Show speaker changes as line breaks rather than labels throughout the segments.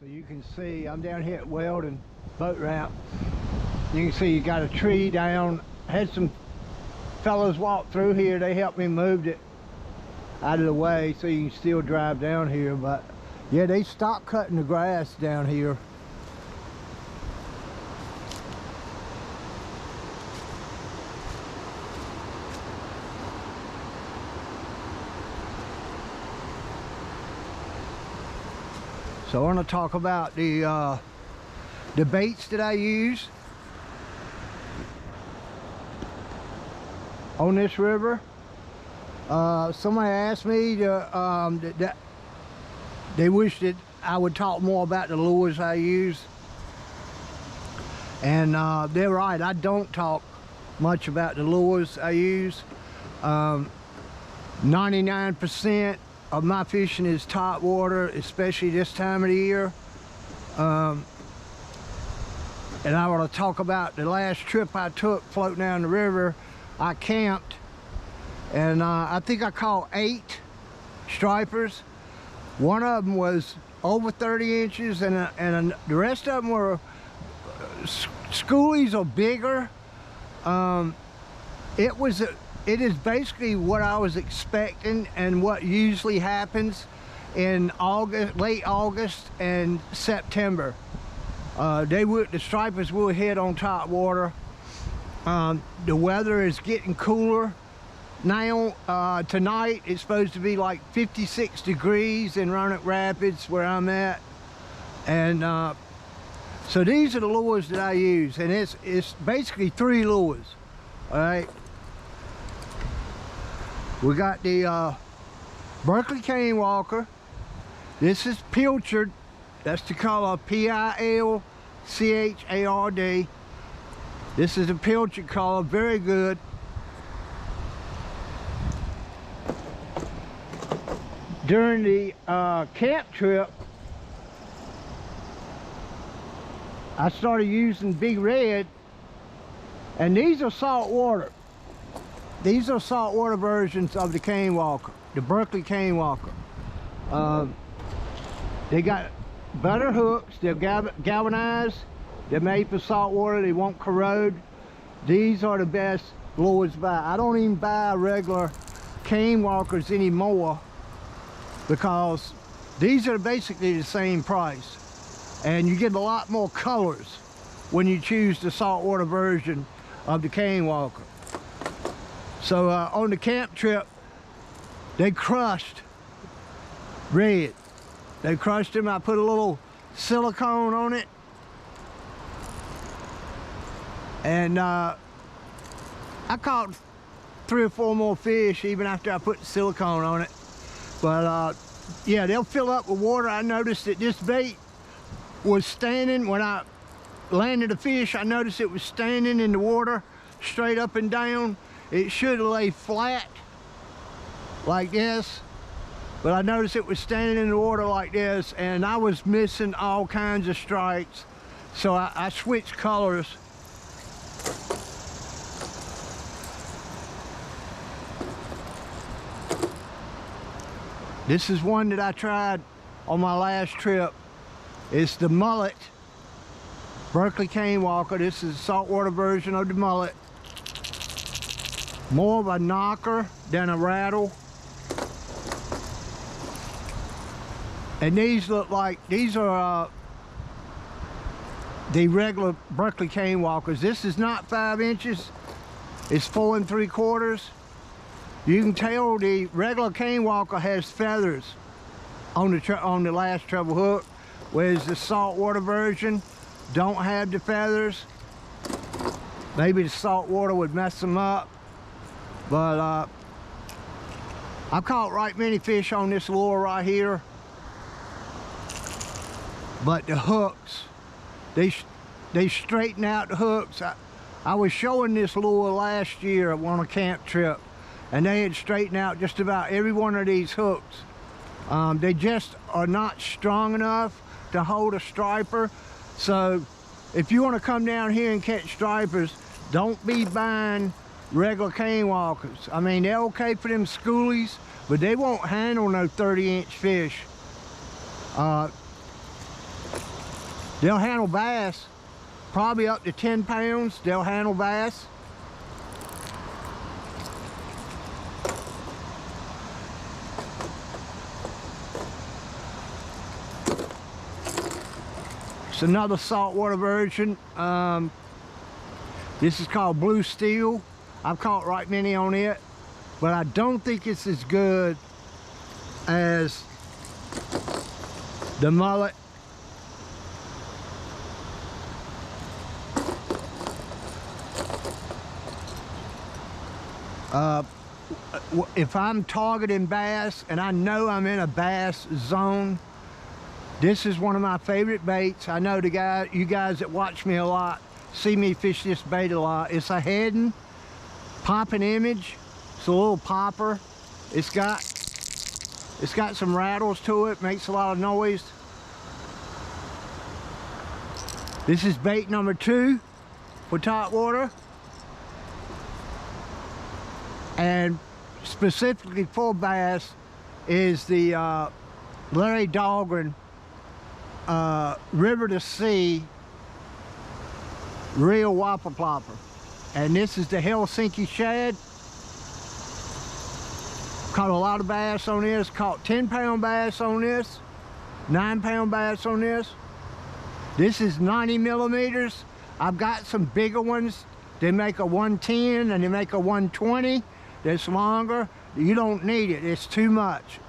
So you can see I'm down here at Weldon boat ramp. You can see you got a tree down. Had some fellows walk through here. They helped me move it out of the way so you can still drive down here. But yeah, they stopped cutting the grass down here. So I want to talk about the baits that I use on this river. Somebody asked me that they wish that I would talk more about the lures I use, and they're right. I don't talk much about the lures I use. 99% of my fishing is top water, especially this time of the year. And I want to talk about the last trip I took floating down the river. I camped, and I think I caught 8 stripers. One of them was over 30 inches, and the rest of them were schoolies or bigger. It is basically what I was expecting and what usually happens in August, late August and September. The stripers will hit on top water. The weather is getting cooler now. Tonight it's supposed to be like 56 degrees in Roanoke Rapids where I'm at, and so these are the lures that I use, and it's basically 3 lures. All right. We got the Berkeley Cane Walker. This is pilchard. That's the color Pilchard. This is a pilchard color, very good. During the camp trip, I started using Big Red, and these are salt water. These are saltwater versions of the cane walker, the Berkeley cane walker. They got better hooks. They're galvanized. They're made for saltwater. They won't corrode. These are the best lures to buy. I don't even buy regular cane walkers anymore because these are basically the same price, and you get a lot more colors when you choose the saltwater version of the cane walker. So on the camp trip, they crushed red. They crushed them. I put a little silicone on it, and I caught 3 or 4 more fish even after I put the silicone on it. But yeah, they'll fill up with water. I noticed that this bait was standing when I landed a fish. I noticed it was standing in the water straight up and down. It should have laid flat like this, but I noticed it was standing in the water like this, and I was missing all kinds of strikes. So I switched colors. This is one that I tried on my last trip. It's the mullet Berkeley cane walker. This is a saltwater version of the mullet. More of a knocker than a rattle. And these look like, these are the regular Berkeley cane walkers. This is not 5 inches, it's 4 3/4. You can tell the regular cane walker has feathers on the last treble hook, whereas the saltwater version don't have the feathers. Maybe the saltwater would mess them up. But I've caught right many fish on this lure right here. But the hooks, they straighten out the hooks. I was showing this lure last year on a camp trip, and they had straightened out just about every one of these hooks. They just are not strong enough to hold a striper. So if you want to come down here and catch stripers, don't be buying regular cane walkers. I mean, they're okay for them schoolies, but they won't handle no 30-inch fish. They'll handle bass, probably up to 10 pounds, they'll handle bass. It's another saltwater version. This is called Blue Steel. I've caught right many on it, but I don't think it's as good as the mullet. If I'm targeting bass and I know I'm in a bass zone, this is one of my favorite baits. I know you guys that watch me a lot see me fish this bait a lot. It's a heading popping image. It's a little popper. It's got some rattles to it, makes a lot of noise. This is bait number 2 for top water. And specifically for bass is the Larry Dahlgren River to Sea Real Whopper Plopper. And this is the Helsinki shad. Caught a lot of bass on this. Caught 10-pound bass on this, 9-pound bass on this. This is 90 millimeters. I've got some bigger ones. They make a 110 and they make a 120. That's longer. You don't need it. It's too much.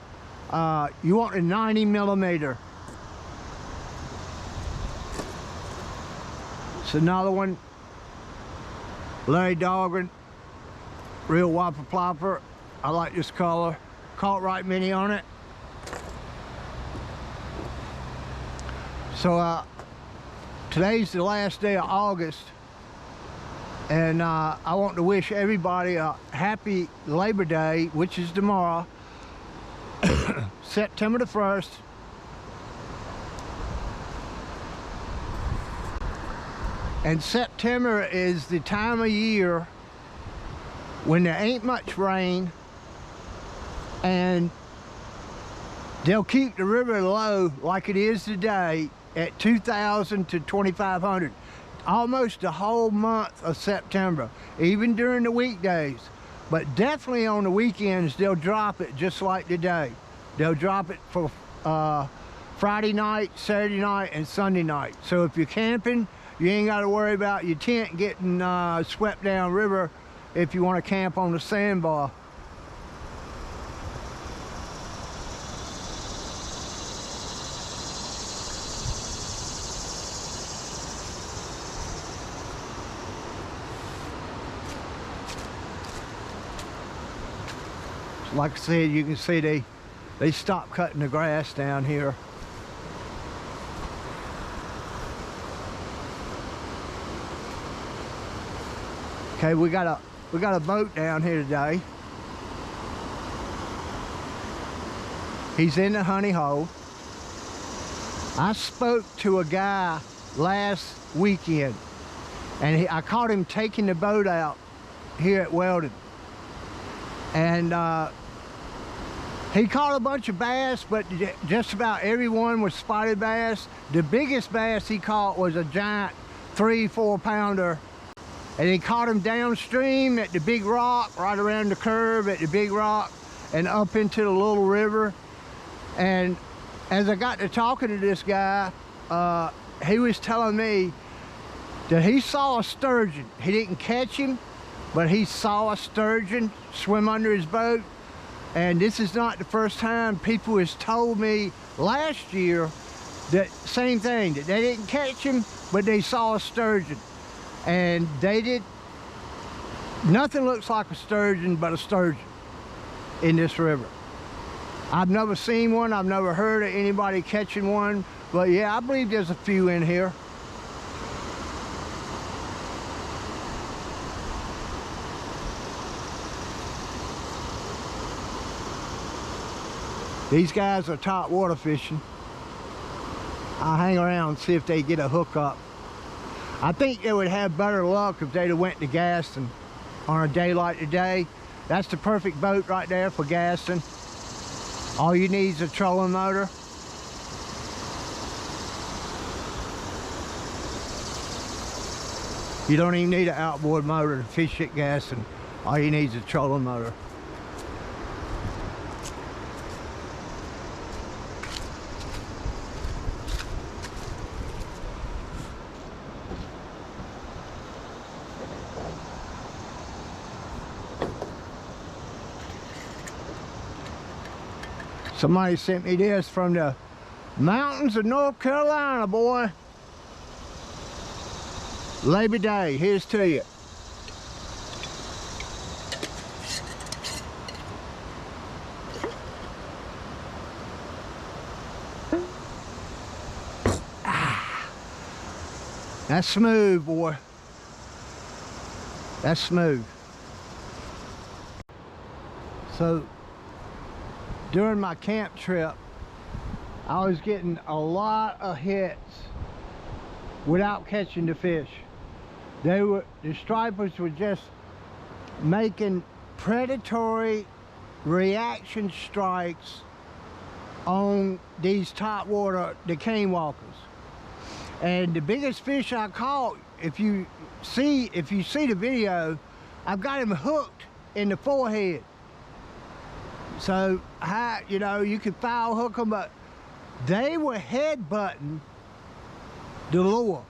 You want a 90 millimeter. It's another one. Larry Dahlgren Real Whopper Plopper. I like this color. Caught right many on it. So today's the last day of August, and I want to wish everybody a happy Labor Day, which is tomorrow, September the 1st. And September is the time of year when there ain't much rain, and they'll keep the river low like it is today at 2,000 to 2,500 almost the whole month of September, even during the weekdays. But definitely on the weekends they'll drop it just like today. They'll drop it for Friday night, Saturday night, and Sunday night. So if you're camping, you ain't got to worry about your tent getting swept down river if you want to camp on the sandbar. Like I said, you can see they stopped cutting the grass down here. Okay, we got a boat down here today. He's in the honey hole. I spoke to a guy last weekend, and I caught him taking the boat out here at Weldon. And he caught a bunch of bass, but just about everyone was spotted bass. The biggest bass he caught was a giant 3-4 pounder. And he caught him downstream at the big rock, right around the curve at the big rock, and up into the little river. And as I got to talking to this guy, he was telling me that he saw a sturgeon. He didn't catch him, but he saw a sturgeon swim under his boat. And this is not the first time. People has told me last year that same thing, that they didn't catch him, but they saw a sturgeon. And nothing looks like a sturgeon but a sturgeon in this river. I've never seen one. I've never heard of anybody catching one. But yeah, I believe there's a few in here. These guys are top water fishing. I'll hang around and see if they get a hook up. I think they would have better luck if they'd have went to Gaston on a day like today. That's the perfect boat right there for Gaston. All you need is a trolling motor. You don't even need an outboard motor to fish it gassing. All you need is a trolling motor. Somebody sent me this from the mountains of North Carolina, boy. Labor Day, here's to you. That's smooth, boy. That's smooth. So, during my camp trip, I was getting a lot of hits without catching the fish. The stripers were just making predatory reaction strikes on these top water, the cane walkers. And the biggest fish I caught, if you see the video, I've got him hooked in the forehead. So, you know, you could foul hook them, but they were headbutting the lure.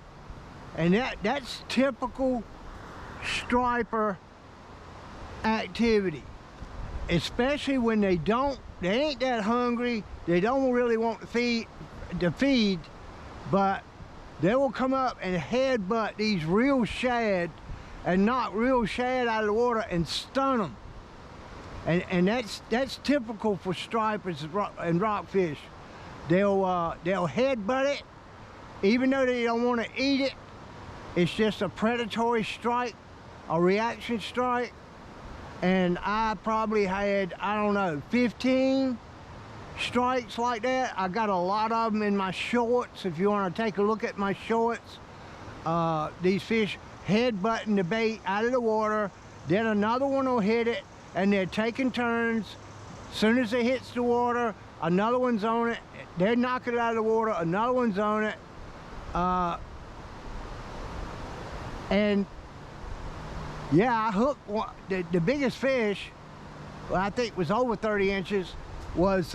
And that's typical striper activity. Especially when they ain't that hungry, they don't really want to feed, but they will come up and headbutt these real shad and knock real shad out of the water and stun them. And that's typical for stripers and rockfish. They'll headbutt it, even though they don't want to eat it. It's just a predatory strike, a reaction strike. And I probably had, I don't know, 15 strikes like that. I got a lot of them in my shorts. If you want to take a look at my shorts, these fish headbutting the bait out of the water, then another one will hit it, and they're taking turns. As soon as it hits the water, another one's on it. They're knocking it out of the water, another one's on it. And yeah, I hooked one, the biggest fish, well, I think was over 30 inches, was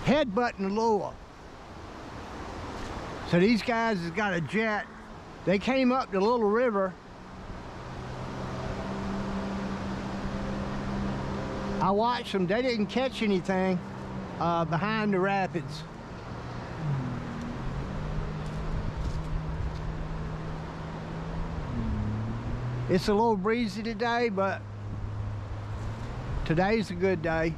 headbutting the lure. So these guys has got a jet. They came up the little river. I watched them. They didn't catch anything behind the rapids. It's a little breezy today, but today's a good day.